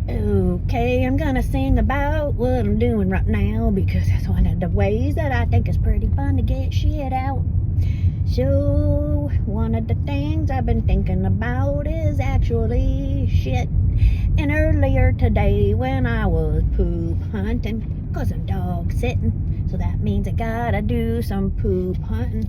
Okay, I'm gonna sing about what I'm doing right now because that's one of the ways that I think is pretty fun to get shit out. So, one of the things I've been thinking about is actually shit. And earlier today when I was poop hunting, cause I'm dog sitting, so that means I gotta do some poop hunting.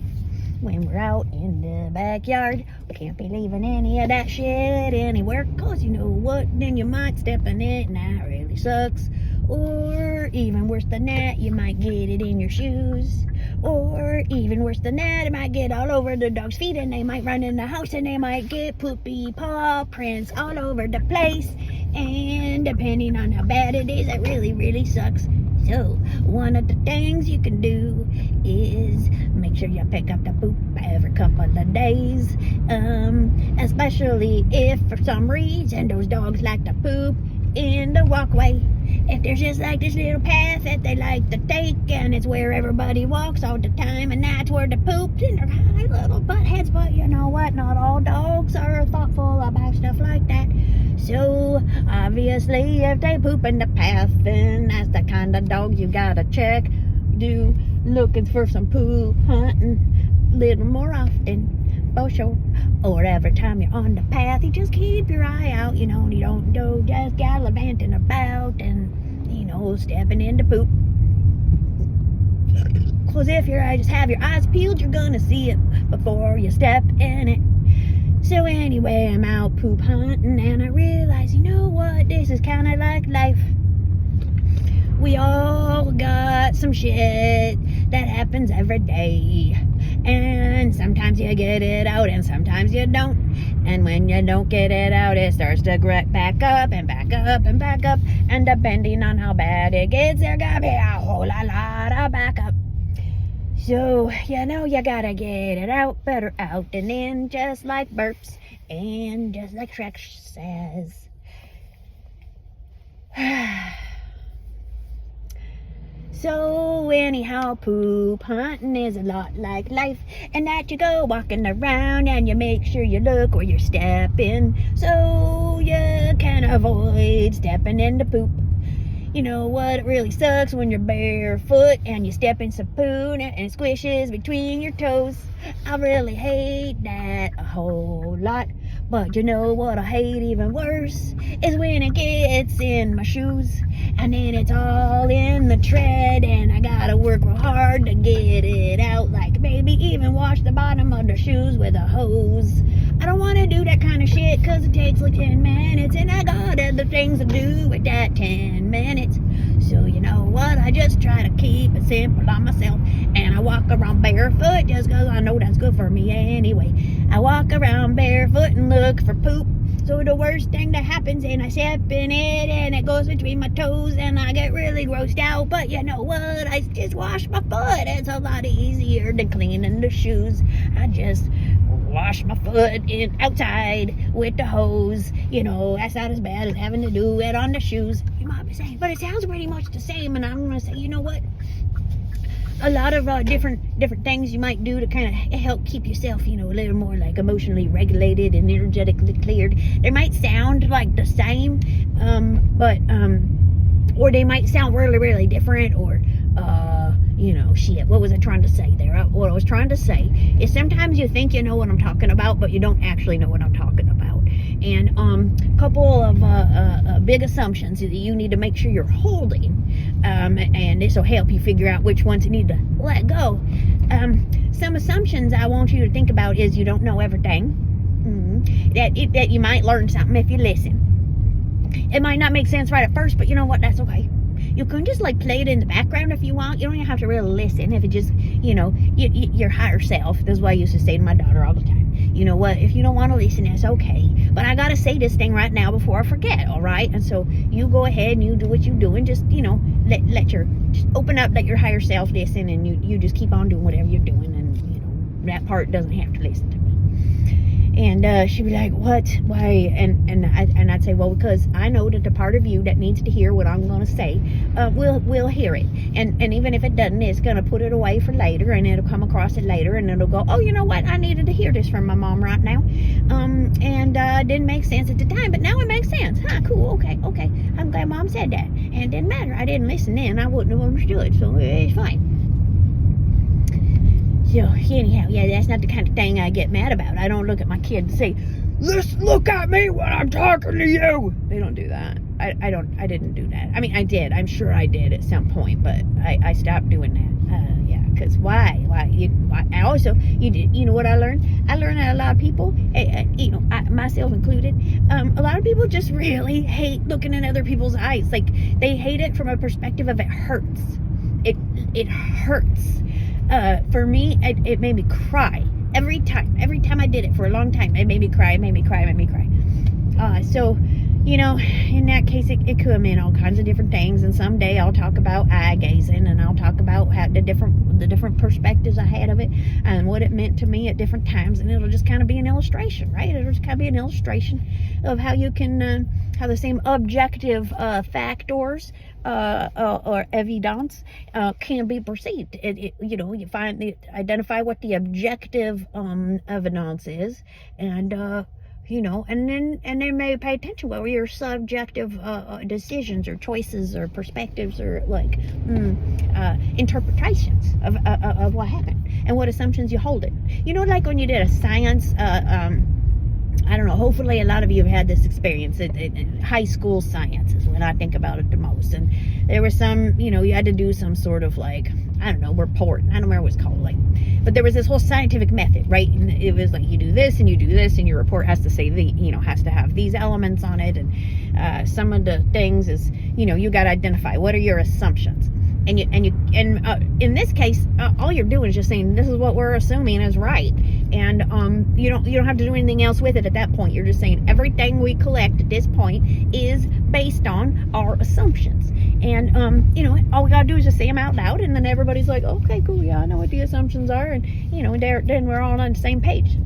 When we're out in the backyard, we can't be leaving any of that shit anywhere, cause you know what, then you might step in it and that really sucks. Or even worse than that, you might get it in your shoes. Or even worse than that, it might get all over the dog's feet and they might run in the house and they might get poopy paw prints all over the place. And depending on how bad it is, it really, really sucks. So, one of the things you can do is make sure you pick up the poop every couple of days. Especially if for some reason those dogs like to poop in the walkway. If there's just like this little path that they like to take and it's where everybody walks all the time and that's where the poops and they're kind of like little butt heads, but you know what, not all dogs are thoughtful about stuff like that. So obviously if they poop in the path, then that's the kind of dog you gotta check. Do looking for some poop hunting a little more often. For sure. Or every time you're on the path, you just keep your eye out, you know, and you don't go just gallivanting about and, you know, stepping into poop. Because if you just have your eyes peeled, you're gonna see it before you step in it. So anyway, I'm out poop hunting and I realize, you know what, this is kind of like life. We all got some shit that happens every day. And sometimes you get it out and sometimes you don't. And when you don't get it out, it starts to back up and back up and back up. And depending on how bad it gets, there's gonna be a whole lot of backup. So, you know, you gotta get it out, better out and in, just like burps. And just like Shrek says. So anyhow, poop hunting is a lot like life, and that you go walking around and you make sure you look where you're stepping so you can avoid stepping into poop. You know what, it really sucks when you're barefoot and you step in some poo and it squishes between your toes. I really hate that a whole lot. But you know what I hate even worse is when it gets in my shoes and then it's all in the tread and I gotta work real hard to get it out, like maybe even wash the bottom of the shoes with a hose. I don't want to do that kind of shit because it takes like 10 minutes and I got other things to do with that 10 minutes. So you know what, I just try to keep it simple on myself and I walk around barefoot just because I know that's good for me anyway. I walk around barefoot and look for poop. So the worst thing that happens is I step in it and it goes between my toes and I get really grossed out. But you know what, I just wash my foot. It's a lot easier than cleaning the shoes. I just wash my foot outside with the hose. You know, that's not as bad as having to do it on the shoes. You might be saying, but it sounds pretty much the same. And I'm going to say, you know what? A lot of different things you might do to kind of help keep yourself, you know, a little more like emotionally regulated and energetically cleared. They might sound like the same, or they might sound really, really different, or, you know, shit, what was I trying to say there? What I was trying to say is sometimes you think you know what I'm talking about, but you don't actually know what I'm talking about. And a couple of big assumptions that you need to make sure you're holding, and this will help you figure out which ones you need to let go. Some assumptions I want you to think about is you don't know everything. That you might learn something if you listen. It might not make sense right at first, but you know what, that's okay. You can just like play it in the background if you want. You don't even have to really listen. If it just, you know, your higher self. This is what I used to say to my daughter all the time. You know what, if you don't want to listen, that's okay. But I got to say this thing right now before I forget, all right? And so you go ahead and you do what you do and just, you know, just open up, let your higher self listen, and you just keep on doing whatever you're doing. And, you know, that part doesn't have to listen to me. And she'd be like, what? Why? And I'd say, well, because I know that the part of you that needs to hear what I'm going to say will hear it. And even if it doesn't, it's going to put it away for later, and it'll come across it later, and it'll go, oh, you know what? I needed to hear this from my mom right now. And it didn't make sense at the time, but now it makes sense. Huh, cool, okay. I'm glad mom said that. And it didn't matter. I didn't listen then. I wouldn't have understood, so it's fine. So anyhow, yeah, that's not the kind of thing I get mad about. I don't look at my kids and say, look at me when I'm talking to you. They don't do that. I didn't do that. I mean, I did. I'm sure I did at some point, but I stopped doing that. Yeah, because why? I also, you know what I learned? I learned that a lot of people, myself included, a lot of people just really hate looking in other people's eyes. Like, they hate it from a perspective of it hurts. It hurts. For me, it made me cry every time I did it for a long time. It made me cry. So, in that case, it could mean all kinds of different things. And someday I'll talk about eye gazing, and I'll talk about how the different perspectives I had of it and what it meant to me at different times. And it'll just kind of be an illustration, right? It'll just kind of be an illustration of how you can, how the same objective factors or evidence can be perceived. You identify what the objective evidence is, and and then maybe pay attention what were your subjective decisions or choices or perspectives or interpretations of what happened and what assumptions you hold it. Like when you did a science, I don't know, hopefully a lot of you have had this experience in high school science is when I think about it the most. And there was some, you had to do some sort of report. I don't remember what it's called, but there was this whole scientific method, right? And it was like, you do this and you do this, and your report has to say has to have these elements on it. And some of the things is, you got to identify what are your assumptions. And in this case, all you're doing is just saying this is what we're assuming is right, and you don't have to do anything else with it at that point. You're just saying everything we collect at this point is based on our assumptions, and all we gotta do is just say them out loud, and then everybody's like, okay, cool, yeah, I know what the assumptions are, and then we're all on the same page.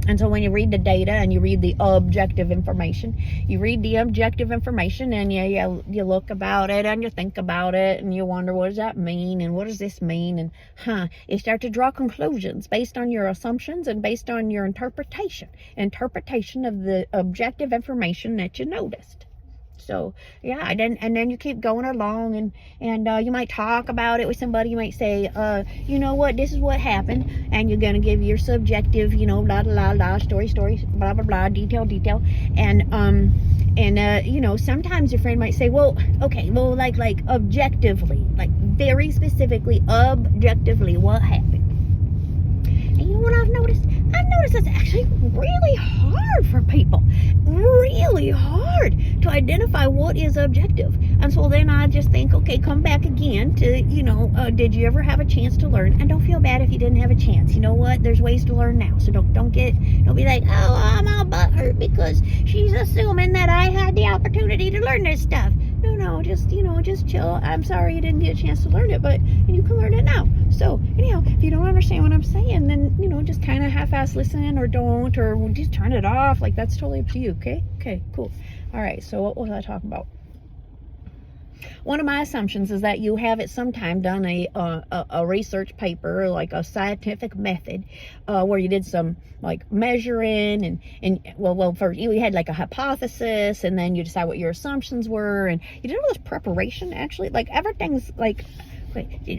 And so when you read the data and you read the objective information, and you look about it and you think about it and you wonder, what does that mean? And what does this mean? And you start to draw conclusions based on your assumptions and based on your interpretation of the objective information that you noticed. So yeah, and then you keep going along, and you might talk about it with somebody. You might say, you know what, this is what happened, and you're gonna give your subjective, blah blah blah, story, blah blah blah, detail, and sometimes your friend might say, well, okay, well, like objectively, like very specifically, objectively, what happened? And you know what I've noticed? It's actually really hard for people. Really hard to identify what is objective. And so then I just think, okay, come back again to, did you ever have a chance to learn? And don't feel bad if you didn't have a chance. You know what? There's ways to learn now. So don't be like, oh, I'm all butthurt because she's assuming that I had the opportunity to learn this stuff. No, just chill. I'm sorry you didn't get a chance to learn it, but you can learn it now. So anyhow, if you don't understand what I'm saying, then, just kind of half-ass listen or don't, or just turn it off. Like, that's totally up to you. Okay, cool. All right, so what was I talking about? One of my assumptions is that you have at some time done a research paper, like a scientific method, where you did some measuring and first you had like a hypothesis, and then you decide what your assumptions were, and you did all this preparation. Actually, like everything's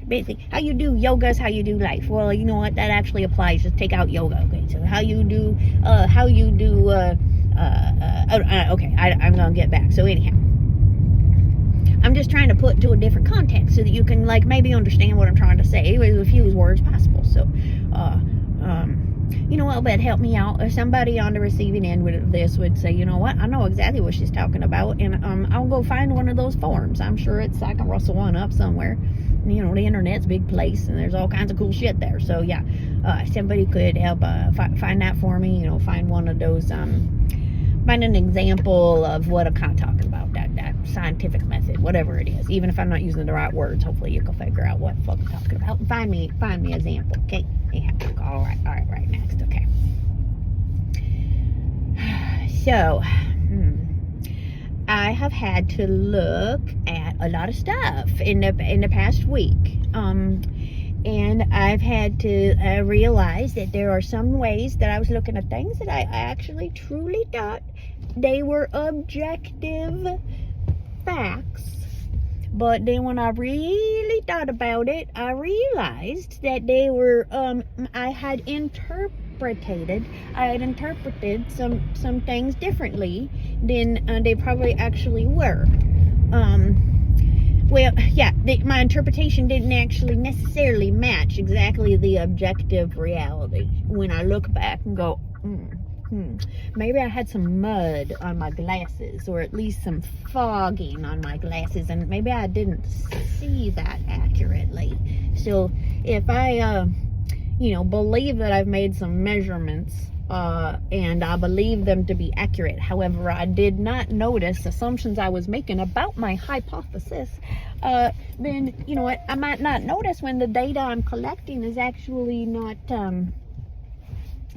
basically how you do yoga is how you do life. Well, you know what? That actually applies. Just take out yoga. Okay, so how you do. Okay, I'm gonna get back. So anyhow, I'm just trying to put into a different context so that you can maybe understand what I'm trying to say with as few words possible. So, what would help me out if somebody on the receiving end of this would say, you know what, I know exactly what she's talking about, and I'll go find one of those forums. I'm sure I can rustle one up somewhere. The internet's a big place, and there's all kinds of cool shit there. So yeah, somebody could help find that for me. Find one of those. Find an example of what I'm kind of talking about, that scientific method, whatever it is. Even if I'm not using the right words, hopefully you can figure out what the fuck I'm talking about. Find me an example, okay? Yeah. All right, next, okay. So, I have had to look at a lot of stuff in the past week. And I've had to realize that there are some ways that I was looking at things that I actually truly thought they were objective facts. But then when I really thought about it, I realized that they were, I had interpreted some things differently than they probably actually were. Well, yeah, my interpretation didn't actually necessarily match exactly the objective reality. When I look back and go, maybe I had some mud on my glasses, or at least some fogging on my glasses, and maybe I didn't see that accurately. So if I, believe that I've made some measurements, and I believe them to be accurate, however, I did not notice assumptions I was making about my hypothesis, then, you know what, I might not notice when the data I'm collecting is actually not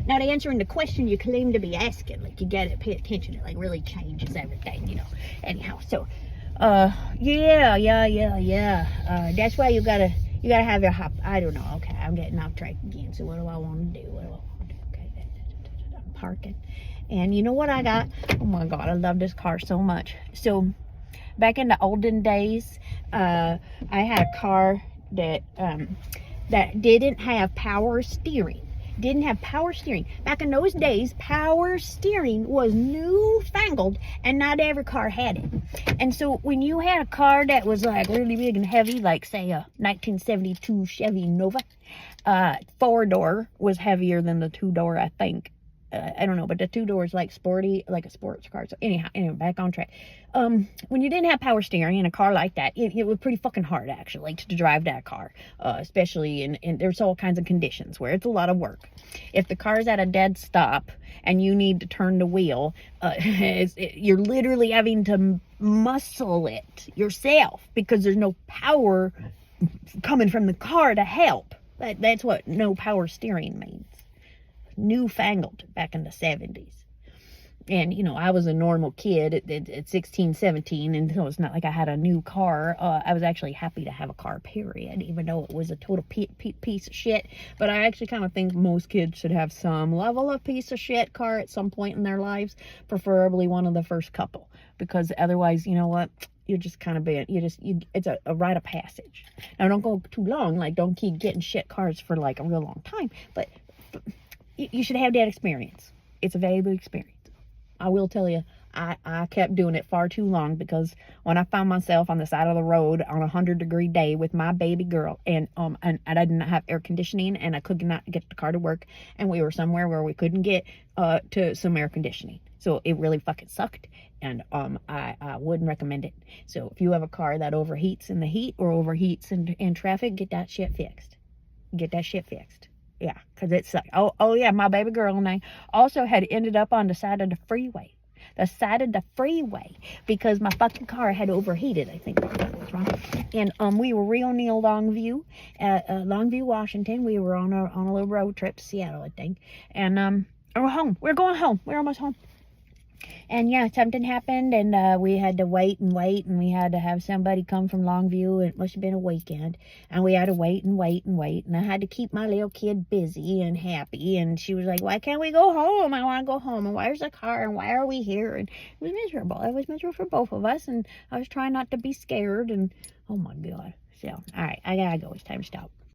answering the question you claim to be asking. Like, you gotta pay attention. It, like, really changes everything, Anyhow, so, that's why you gotta have your I don't know. Okay, I'm getting off track again. So what do I want to do? Okay, I'm parking. And you know what I got? Oh my God, I love this car so much. So, back in the olden days, I had a car that didn't have power steering. Back in those days, power steering was newfangled, and not every car had it. And so when you had a car that was like really big and heavy, like say a 1972 Chevy Nova, 4-door was heavier than the 2-door, I think. I don't know, but the 2-door is like sporty, like a sports car. So anyhow, back on track. When you didn't have power steering in a car like that, it was pretty fucking hard, actually, to drive that car, especially in there's all kinds of conditions where it's a lot of work. If the car's at a dead stop and you need to turn the wheel, you're literally having to muscle it yourself because there's no power coming from the car to help. That's what no power steering means. Newfangled back in the 70s. And I was a normal kid at 16, 17, and so it's not like I had a new car. I was actually happy to have a car, period, even though it was a total piece of shit. But I actually kind of think most kids should have some level of piece of shit car at some point in their lives, preferably one of the first couple, because otherwise, you know what, you're just kind of being, it's a rite of passage. Now, don't go too long, like, don't keep getting shit cars for like a real long time, but you should have that experience. It's a valuable experience. I will tell you, I kept doing it far too long, because when I found myself on the side of the road on a 100-degree day with my baby girl, and I didn't have air conditioning, and I could not get the car to work, and we were somewhere where we couldn't get to some air conditioning. So it really fucking sucked, and I wouldn't recommend it. So if you have a car that overheats in the heat or overheats in traffic, get that shit fixed. Yeah, because it sucked. Oh yeah, my baby girl and I also had ended up on the side of the freeway. Because my fucking car had overheated. I think that was wrong. And we were real near Longview, Washington. We were on a little road trip to Seattle, I think. And we're home. We're going home. We're almost home. And yeah, something happened, and we had to wait, and we had to have somebody come from Longview. It must have been a weekend, and we had to wait, and I had to keep my little kid busy and happy. And she was like, "Why can't we go home? I want to go home. And where's the car? And why are we here?" And it was miserable. It was miserable for both of us, and I was trying not to be scared. And oh my God. So, all right, I gotta go. It's time to stop.